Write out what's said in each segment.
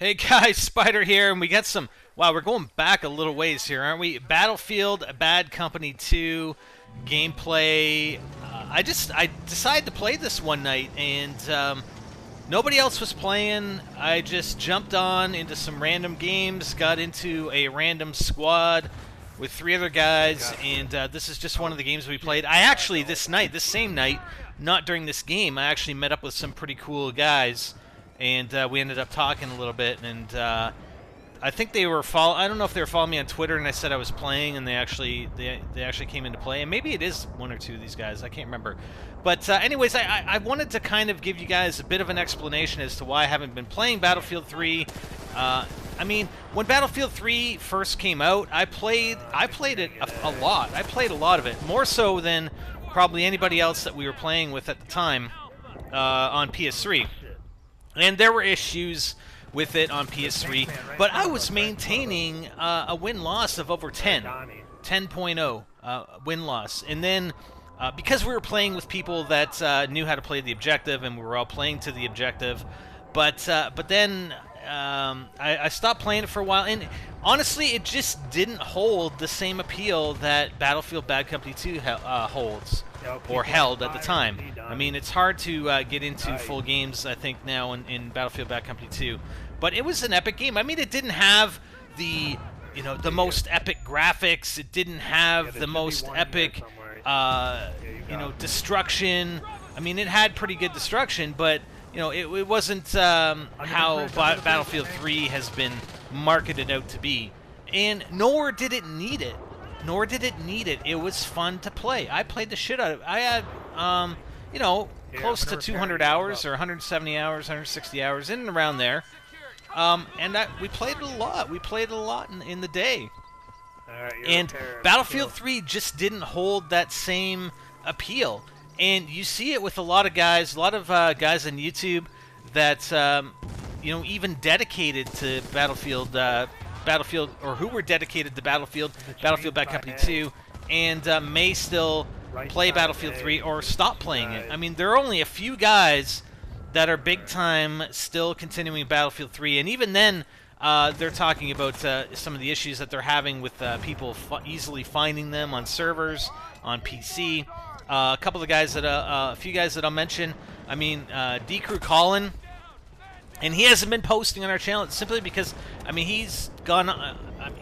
Hey guys, Spider here, and we got some. Wow, we're going back a little ways here, aren't we? Battlefield Bad Company 2 gameplay. I decided to play this one night, and nobody else was playing. I just jumped on into some random games, got into a random squad with 3 other guys, and this is just one of the games we played. I actually, this same night, not during this game, I actually met up with some pretty cool guys. And we ended up talking a little bit, and I think they were I don't know if they were following me on Twitter, and I said I was playing, and they actually came into play. And maybe it is one or two of these guys. I can't remember. But anyways, I wanted to kind of give you guys a bit of an explanation as to why I haven't been playing Battlefield 3. I mean, when Battlefield 3 first came out, I played it a lot. I played a lot of it, more so than probably anybody else that we were playing with at the time on PS3. And there were issues with it on PS3, but I was maintaining a win-loss of over 10.0 win-loss. And then, because we were playing with people that knew how to play the objective, and we were all playing to the objective, but then I stopped playing it for a while, and honestly, it just didn't hold the same appeal that Battlefield Bad Company 2 holds. Or held at the time. I mean, it's hard to get into full games, I think, now in Battlefield Bad Company 2. But it was an epic game. I mean, it didn't have the most epic graphics. It didn't have the most epic, destruction. I mean, it had pretty good destruction, but it wasn't how Battlefield 3 has been marketed out to be, and nor did it need it. It was fun to play. I played the shit out of it. I had, close to 200 hours or 170 hours, 160 hours, in and around there. And we played it a lot. We played it a lot in the day. And Battlefield 3 just didn't hold that same appeal. And you see it with a lot of guys on YouTube that, even dedicated to Battlefield, or who were dedicated to Battlefield Bad Company 2, and may still play Battlefield 3 or stop playing it. I mean, there are only a few guys that are big time still continuing Battlefield 3, and even then, they're talking about some of the issues that they're having with people easily finding them on servers, on PC. A couple of guys a few guys that I'll mention. I mean, D-Crew Colin. And he hasn't been posting on our channel simply because, I mean, he's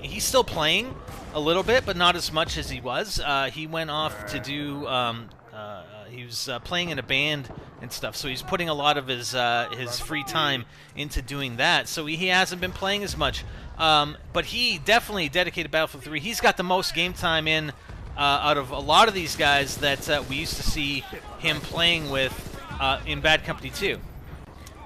he's still playing a little bit, but not as much as he was. He went off to do, he was playing in a band and stuff, so he's putting a lot of his free time into doing that. So he hasn't been playing as much. But he definitely dedicated Battlefield 3. He's got the most game time in out of a lot of these guys that we used to see him playing with in Bad Company 2.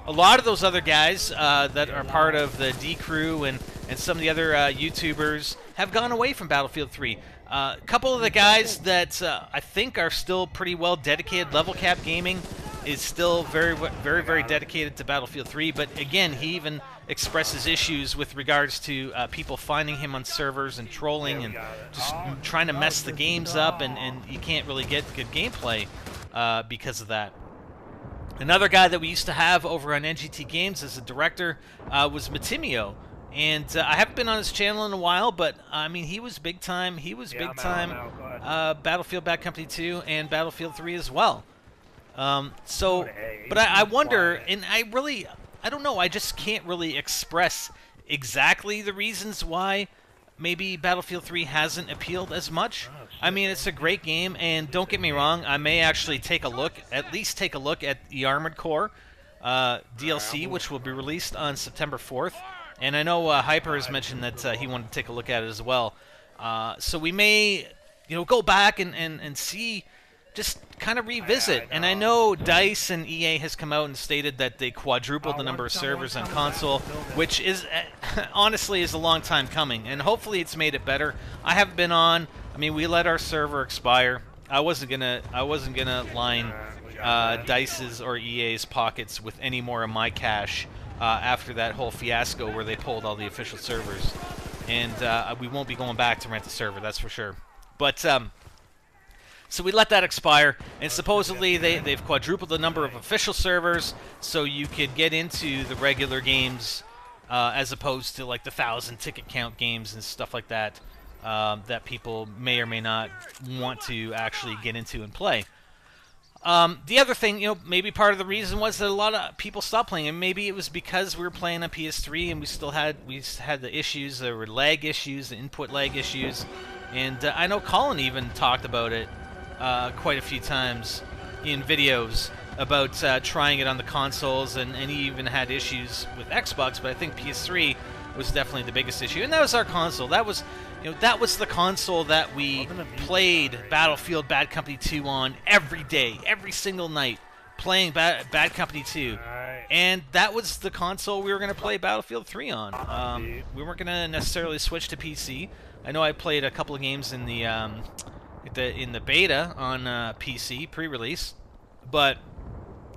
A lot of those other guys that are part of the D Crew and some of the other YouTubers have gone away from Battlefield 3. A couple of the guys that I think are still pretty well dedicated, Level Cap Gaming is still very, very, very dedicated to Battlefield 3. But again, he even expresses issues with regards to people finding him on servers and trolling and just trying to mess the games up, and you can't really get good gameplay because of that. Another guy that we used to have over on NGT Games as a director was Matimio, and I haven't been on his channel in a while, but I mean, he was big time. He was big time Battlefield Bad Company 2 and Battlefield 3 as well. But I wonder, and I don't know. I just can't really express exactly the reasons why maybe Battlefield 3 hasn't appealed as much. I mean, it's a great game, and don't get me wrong, I may actually at least take a look at the Armored Core DLC, which will be released on September 4th. And I know Hyper has mentioned that he wanted to take a look at it as well. So we may, go back and see, just kind of revisit. And I know DICE and EA has come out and stated that they quadrupled the number of servers on console, which is honestly is a long time coming, and hopefully it's made it better. I haven't been on. I mean, we let our server expire. I wasn't gonna line DICE's or EA's pockets with any more of my cash after that whole fiasco where they pulled all the official servers, and we won't be going back to rent the server, that's for sure. But So we let that expire, and supposedly they've quadrupled the number of official servers, so you could get into the regular games as opposed to like the 1,000 ticket count games and stuff like that that people may or may not want to actually get into and play. The other thing, maybe part of the reason was that a lot of people stopped playing, and maybe it was because we were playing on PS3 and we had the issues. There were lag issues, the input lag issues, and I know Colin even talked about it quite a few times in videos about trying it on the consoles, and he even had issues with Xbox. But I think PS3 was definitely the biggest issue, and that was our console. That was the console that we played Battlefield Bad Company 2 on every day, every single night, playing Bad Company 2. And that was the console we were going to play Battlefield 3 on. We weren't going to necessarily switch to PC. I know I played a couple of games in the beta on PC pre-release, but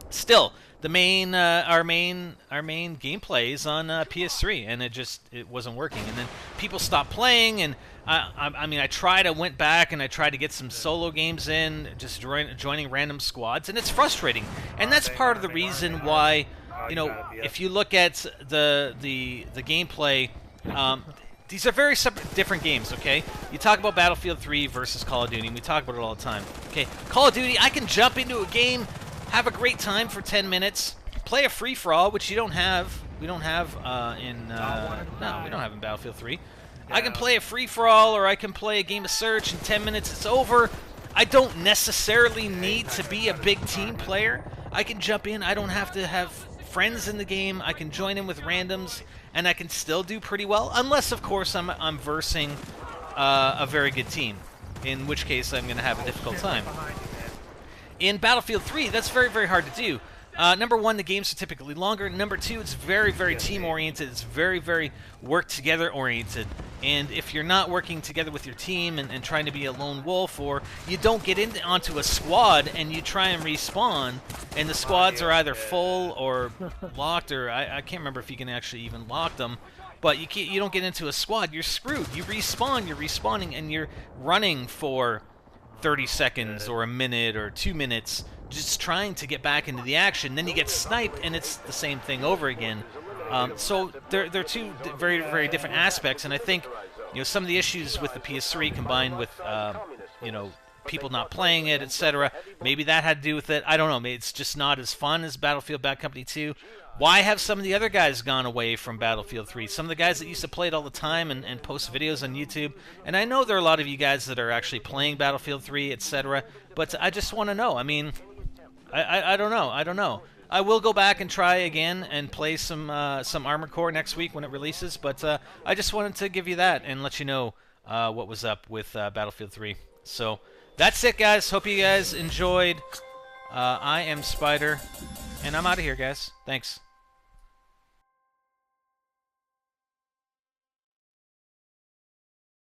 still, our main gameplay is on PS3, and it wasn't working. And then people stopped playing, and I went back and I tried to get some solo games in, just joining random squads, and it's frustrating. And that's part of the reason why, if you look at the gameplay, these are very separate, different games, okay? You talk about Battlefield 3 versus Call of Duty, and we talk about it all the time. Okay, Call of Duty, I can jump into a game, have a great time for 10 minutes, play a free-for-all, which you don't have. We don't have in Battlefield 3. I can play a free-for-all, or I can play a game of Search. In 10 minutes, it's over. I don't necessarily need to be a big team player. I can jump in. I don't have to have friends in the game. I can join in with randoms, and I can still do pretty well, unless, of course, I'm versing a very good team, in which case I'm going to have a difficult time. In Battlefield 3, that's very, very hard to do. Number one, the games are typically longer. Number two, it's very, very team-oriented. It's very, very work-together-oriented. And if you're not working together with your team and trying to be a lone wolf, or you don't get onto a squad and you try and respawn, and the squads are either full or locked, or I can't remember if you can actually even lock them, but you don't get into a squad, you're screwed. You respawn, you're respawning, and you're running for 30 seconds or a minute or 2 minutes just trying to get back into the action. Then you get sniped, and it's the same thing over again. So they're two very, very different aspects, and I think some of the issues with the PS3 combined with people not playing it, etc. Maybe that had to do with it. I don't know. Maybe it's just not as fun as Battlefield Bad Company 2. Why have some of the other guys gone away from Battlefield 3? Some of the guys that used to play it all the time and post videos on YouTube. And I know there are a lot of you guys that are actually playing Battlefield 3, etc. But I just want to know. I mean, I don't know. I don't know. I will go back and try again and play some Armored Core next week when it releases. But I just wanted to give you that and let you know what was up with Battlefield 3. So that's it, guys. Hope you guys enjoyed. I am Spider, and I'm out of here, guys. Thanks.